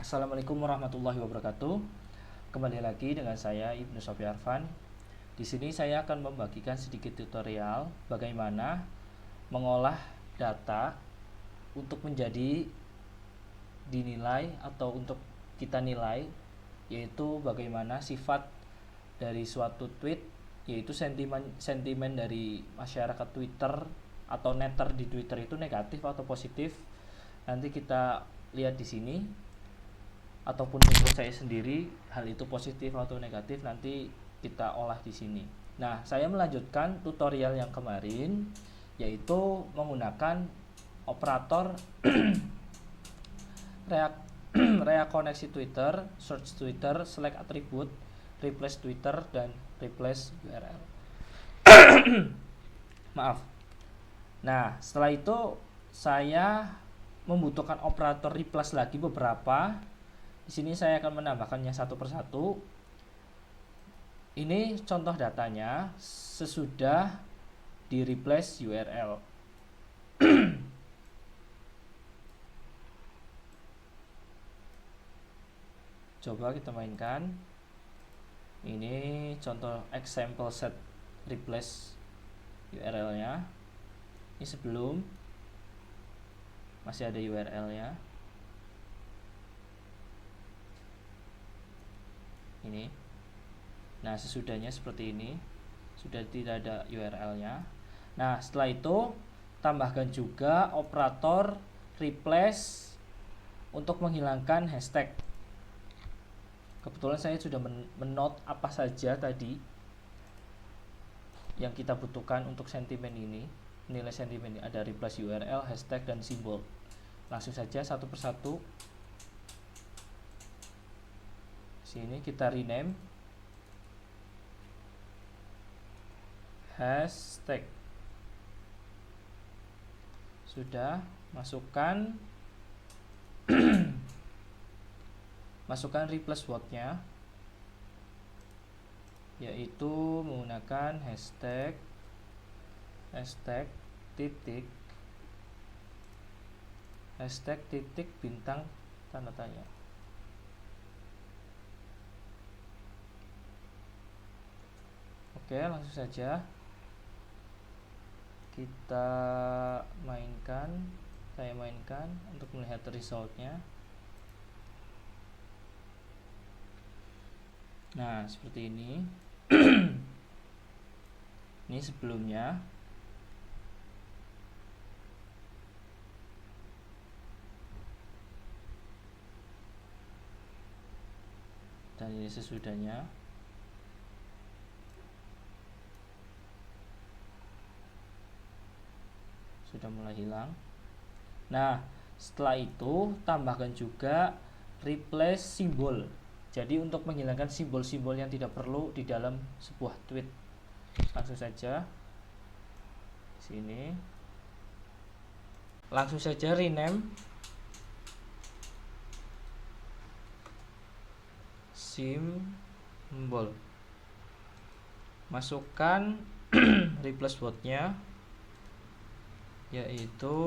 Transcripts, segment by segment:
Assalamualaikum warahmatullahi wabarakatuh. Kembali lagi dengan saya Ibnu Sofyarvan. Di sini saya akan membagikan sedikit tutorial bagaimana mengolah data untuk menjadi dinilai atau untuk kita nilai, yaitu bagaimana sifat dari suatu tweet, yaitu sentimen dari masyarakat Twitter atau netter di Twitter itu negatif atau positif. Nanti kita lihat di sini, ataupun menurut saya sendiri hal itu positif atau negatif, nanti kita olah di sini. Nah, saya melanjutkan tutorial yang kemarin, yaitu menggunakan operator react koneksi Twitter, search Twitter, select attribute, replace Twitter, dan replace URL. Maaf. Nah, setelah itu saya membutuhkan operator replace lagi beberapa. Di sini saya akan menambahkannya satu persatu. Ini contoh datanya sesudah di replace URL. Coba kita mainkan. Ini contoh example set replace URL-nya. Ini sebelum masih ada URL-nya. Ini. Nah, sesudahnya seperti ini. Sudah tidak ada URL-nya. Nah, setelah itu tambahkan juga operator replace untuk menghilangkan hashtag. Kebetulan saya sudah mennote apa saja tadi yang kita butuhkan untuk sentimen ini. Nilai sentimen ini ada replace URL, hashtag, dan simbol. Langsung saja satu persatu. Sini kita rename hashtag. Sudah, masukkan replace word-nya, yaitu menggunakan hashtag titik bintang tanda tanya. Oke, langsung saja kita mainkan. Saya mainkan untuk melihat resultnya. Nah, seperti ini. Ini sebelumnya. Dan ini sesudahnya. Sudah mulai hilang. Nah, setelah itu tambahkan juga replace simbol. Jadi untuk menghilangkan simbol-simbol yang tidak perlu di dalam sebuah tweet. Langsung saja sini. Langsung saja rename simbol. Masukkan replace word-nya, yaitu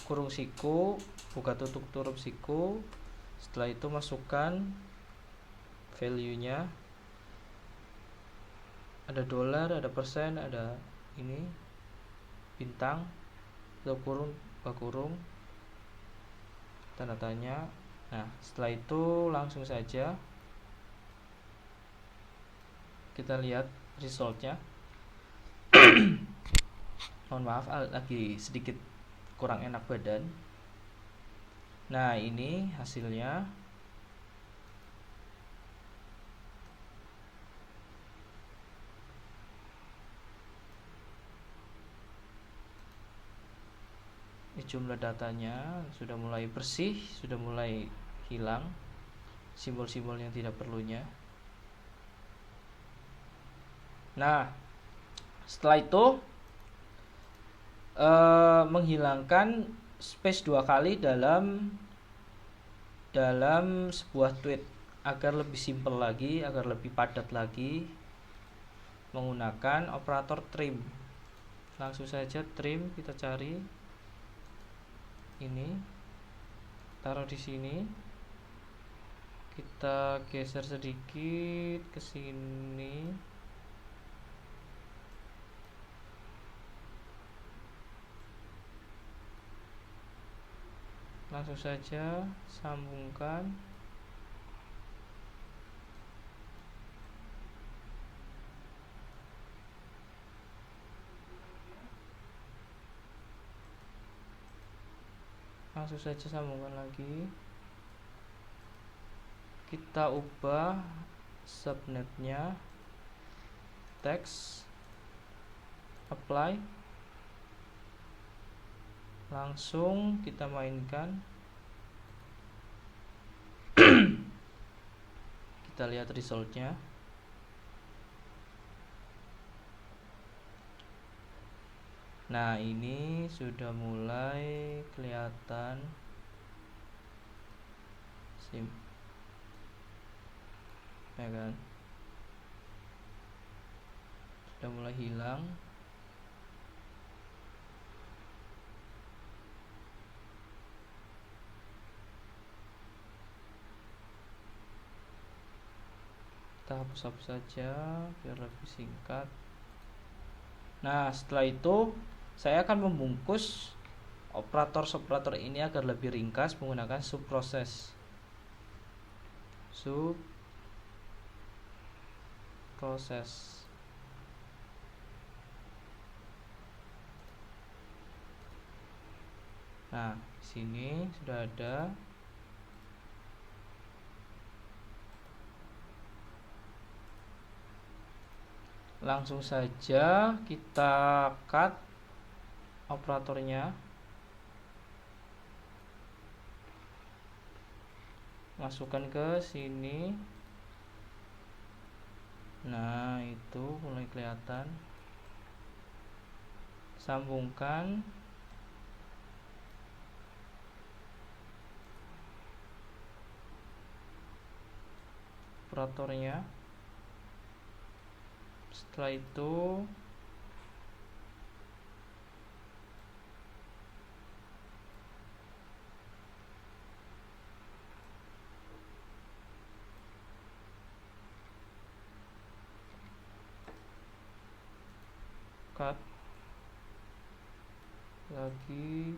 kurung siku, buka tutup huruf siku. Setelah itu masukkan value-nya. Ada dolar, ada persen, ada ini bintang, tutup kurung, buka kurung, tanda tanya. Nah, setelah itu langsung saja kita lihat resultnya. Mohon maaf, lagi sedikit kurang enak badan. Nah, ini hasilnya. Ini jumlah datanya sudah mulai bersih, sudah mulai hilang simbol-simbol yang tidak perlunya. Nah, setelah itu menghilangkan space 2 kali dalam sebuah tweet agar lebih simpel lagi, agar lebih padat lagi, menggunakan operator trim. Langsung saja trim, kita cari ini, taruh di sini. Kita geser sedikit ke sini. Langsung saja sambungkan. Langsung saja sambungkan lagi. Kita ubah subnetnya, teks, apply, langsung kita mainkan. Kita lihat resultnya. Nah, ini sudah mulai kelihatan ya kan, sudah mulai hilang. Kita hapus-hapus saja biar lebih singkat. Nah, setelah itu saya akan membungkus operator ini agar lebih ringkas menggunakan subproses. Nah, di sini sudah ada. Langsung saja kita cut operatornya, masukkan ke sini. Nah, itu mulai kelihatan. Sambungkan. Operatornya. Setelah itu cut lagi.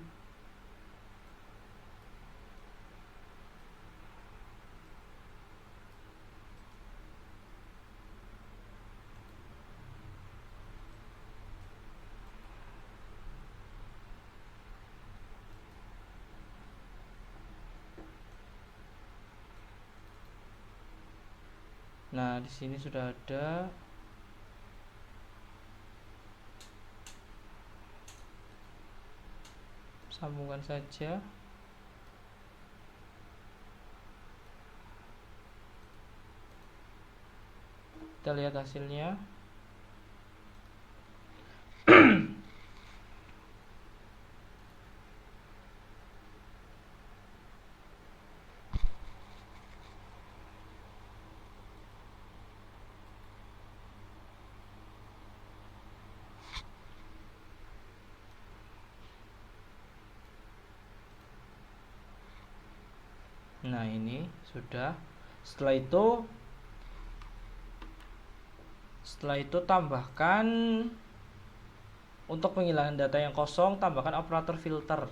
Nah, di sini sudah ada. Sambungkan saja. Kita lihat hasilnya. Nah, ini sudah. Setelah itu tambahkan, untuk penghilangan data yang kosong, tambahkan operator filter.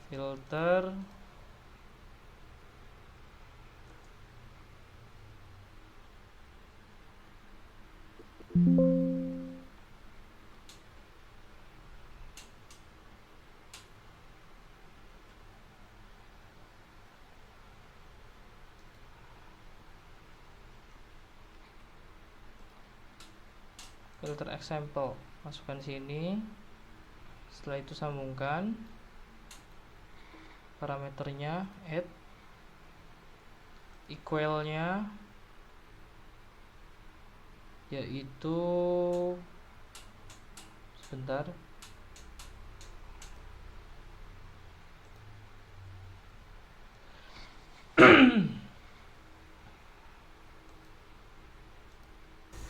Filter example, masukkan sini. Setelah itu sambungkan parameternya, add equalnya yaitu, sebentar,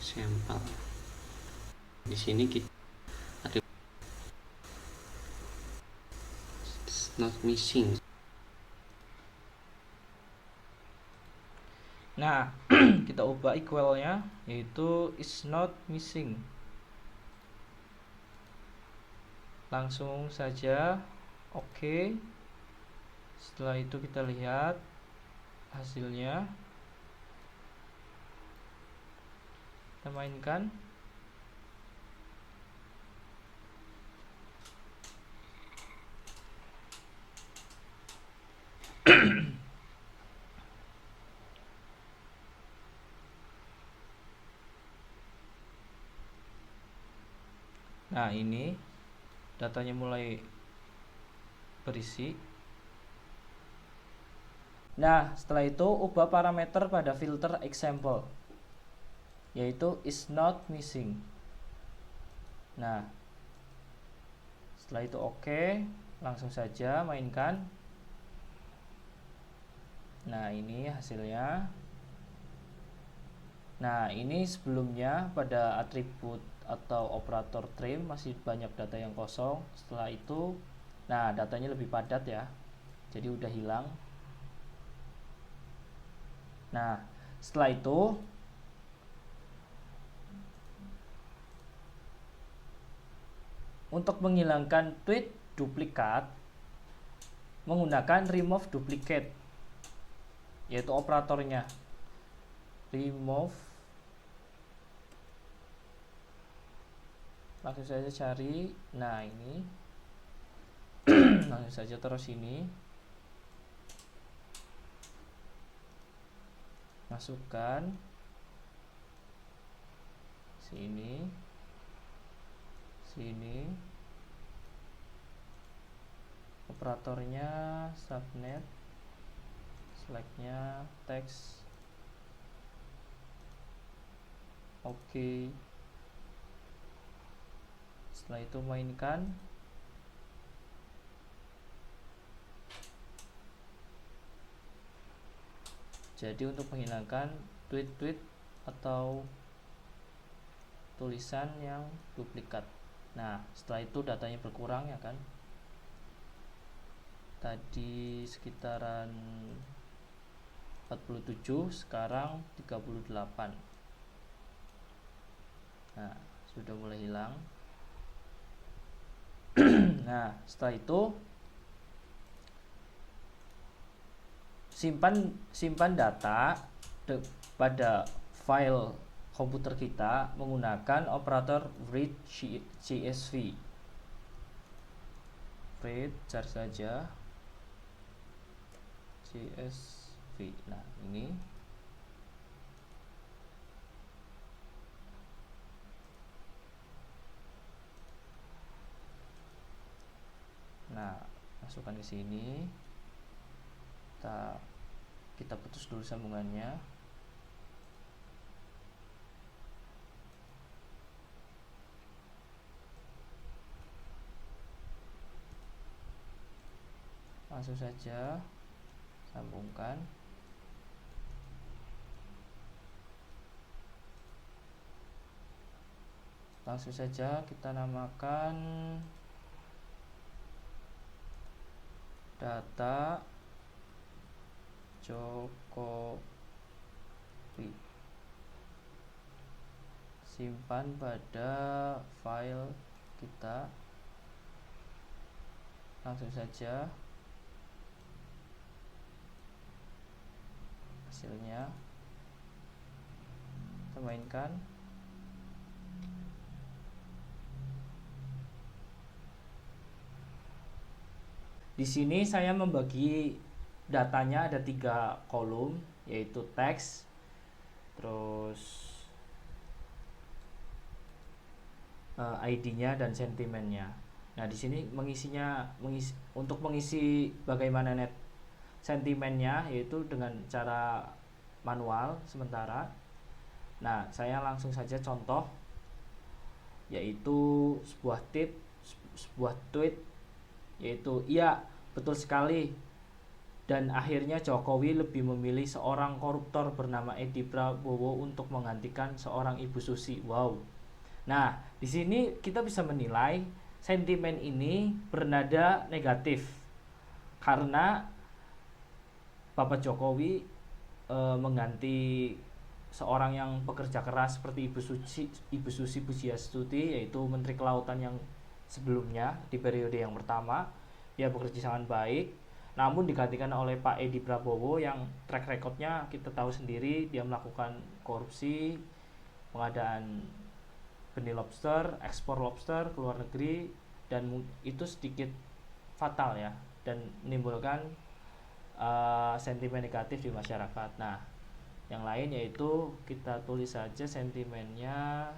sampel. Di sini kita ada not missing. Nah, kita ubah equalnya yaitu is not missing. Langsung saja oke. Setelah itu kita lihat hasilnya, kita mainkan. Nah, ini datanya mulai berisi. Nah, setelah itu ubah parameter pada filter example yaitu is not missing. Nah, setelah itu oke, langsung saja mainkan. Nah, ini hasilnya. Nah, ini sebelumnya pada atribut atau operator trim masih banyak data yang kosong. Setelah itu, nah datanya lebih padat ya, jadi udah hilang. Nah, setelah itu untuk menghilangkan tweet duplikat menggunakan remove duplicate, yaitu operatornya remove. Langsung saja cari. Nah, ini langsung saja terus ini masukkan sini, sini, operatornya subnet, selectnya text, oke. Setelah itu mainkan. Jadi untuk menghilangkan tweet-tweet atau tulisan yang duplikat. Nah, setelah itu datanya berkurang ya kan. Tadi sekitaran 47, sekarang 38. Nah, sudah mulai hilang. Nah, setelah itu simpan data pada file komputer kita menggunakan operator read CSV. Read, cari saja CSV. Nah, ini masukkan ke sini. Kita putus dulu sambungannya. Langsung saja sambungkan. Langsung saja kita namakan data Jokowi. Simpan pada file kita. Langsung saja hasilnya kita mainkan. Di sini saya membagi datanya ada 3 kolom, yaitu teks, terus ID-nya dan sentimennya. Nah, di sini untuk mengisi bagaimana net sentimennya yaitu dengan cara manual sementara. Nah, saya langsung saja contoh, yaitu sebuah tweet yaitu iya, betul sekali. Dan akhirnya Jokowi lebih memilih seorang koruptor bernama Edi Prabowo untuk menggantikan seorang Ibu Susi. Wow. Nah, di sini kita bisa menilai sentimen ini bernada negatif karena Bapak Jokowi mengganti seorang yang pekerja keras seperti Ibu Susi Pujiastuti, yaitu Menteri Kelautan yang sebelumnya di periode yang pertama. Dia bekerja sangat baik, namun digantikan oleh Pak Edi Prabowo yang track recordnya kita tahu sendiri, dia melakukan korupsi, pengadaan benih lobster, ekspor lobster ke luar negeri, dan itu sedikit fatal ya, dan menimbulkan sentimen negatif di masyarakat. Nah, yang lain yaitu kita tulis saja sentimennya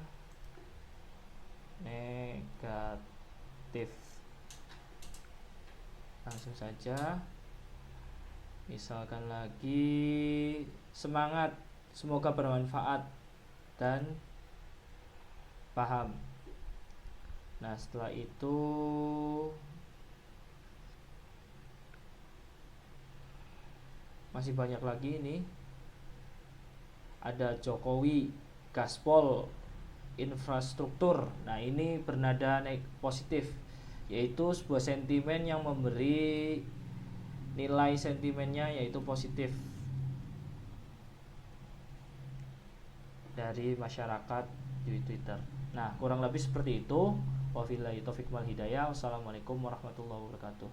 negatif, langsung saja. Misalkan lagi, semangat, semoga bermanfaat dan paham. Nah, setelah itu masih banyak lagi ini. Ada Jokowi gaspol infrastruktur. Nah, ini bernada positif, yaitu sebuah sentimen yang memberi nilai sentimennya yaitu positif dari masyarakat di Twitter. Nah, kurang lebih seperti itu. Wabillahi taufiq wal hidayah. Wassalamualaikum warahmatullahi wabarakatuh.